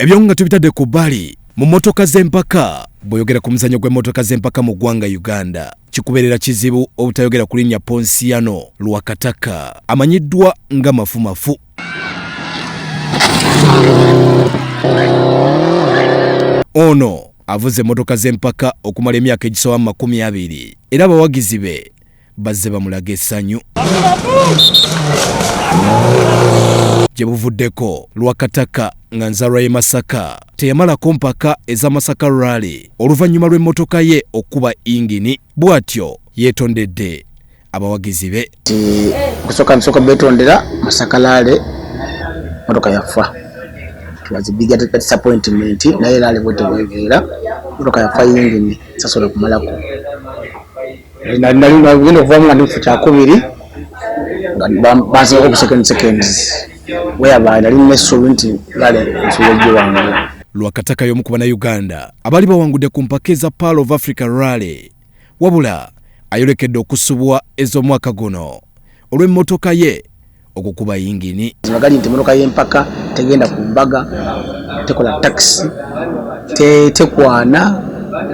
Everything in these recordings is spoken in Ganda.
Ebyo nga tubitadde ku bbali mu mmotoka z'empaka. Bw'oyogera ku muzannyo gw'emmotoka z'empaka mu ggwanga Uganda, kikubeerera kizibu obutayogera ku linnya Ponsiano Lwakataka, amanyiddwa nga Mafumafu. Ono avuze emmotoka z'empaka okumala emyaka egisoba 20 era abawagizi be bazze bamulaga essanyu. Gye buvuddeko, Lwakataka nga nzalwa y'e Masaka teyamalako mpaka eza Masaka Rally oluvannyuma lw'emmotoka ye okuba ingini. Bw'atyo yeetondedde abawagizi be. Kusooka betondera Masaka Rally motoka yafa. It was a big disappointment. Naye Rally bwete bwegeera motoka yafa ingini sasobola kumalako. Nali okuvamu nga ndifu kyakubiri banzirako ku seconds whereby nali nessuubi nti Rally nsobola ogiwangula. Lwakataka y'omu ku Bannayuganda abaali bawangudde ku mpaka eza Pearl of Africa Rally, wabula ayolekedde okusubwa ez'omwaka guno olw'emmotoka ye okukuba yingini. Zibagali nti emmotoka y'empaka tegenda ku mbaga, tekola taxi, tekwana,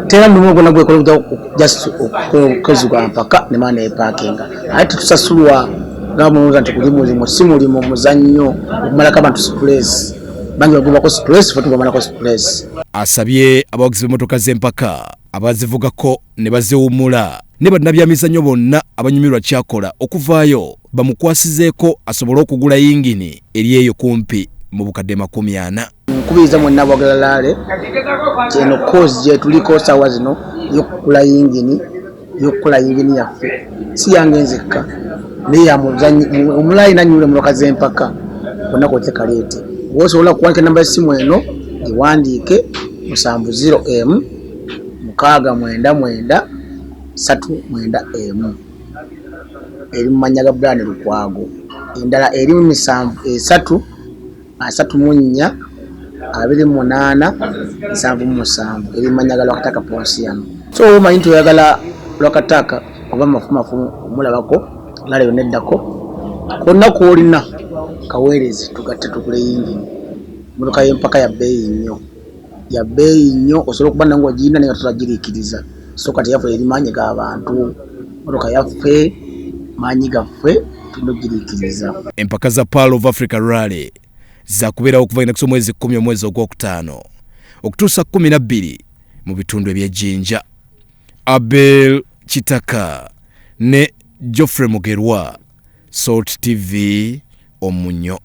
tera ndumu ogona gwekola just okukozibwa mpaka ne maana eparkinga. Ate tusasulwa nga muwuza nti kulimulimu si mulimu muzannyo okumalako abantu stress. Bangi bagubako stress fo tubamalako stress. Asabye abawagizi b'emmotoka z'empaka abazivugako ne baziwummula ne bannabyamizannyo bonna abanyumirwa kyakola okuvaayo bamukwasizeeko asobole okugula yingini eri eyo kumpi mu bukadde 40. Nkubiriza mwenna abagala Rally eno cause gye tuliko sawa zino y'okugula yingini yaffe si yange nzekka naye omulayi nanyule emmotoka z'empaka bonna kwoteka leete. Osobola kuwandika namba y'essimu eno giwandiike 70M 699 eri mu mannya ga Brian Lukwago. Endala eri mu 734 28 eri mu mannya ga Lwakataka Ponsiano. So omanyi nti oyagala Lwakataka oba Mafumafu omulabako Rally yonna eddako konna kwolina kaweerezi tugatte tukule yingini. Emmotoka y'empaka ya bbeeyi nnyo osobola okuba nange ogiyina naye nga totagiriikiriza. So kati yaffe eri maanyi g'abantu, emmotoka yaffe maanyi gaffe tunogiriikiriza. Empaka za Pearl of Africa Rally zakubeerawo okuva enakisa omwezi 10 omwezi ogwokutaano okutuusa 12 mu bitundu eby'Ejjinja. Abel Kitaka ne Geoffrey Mugerwa, Salt TV, Omunyo.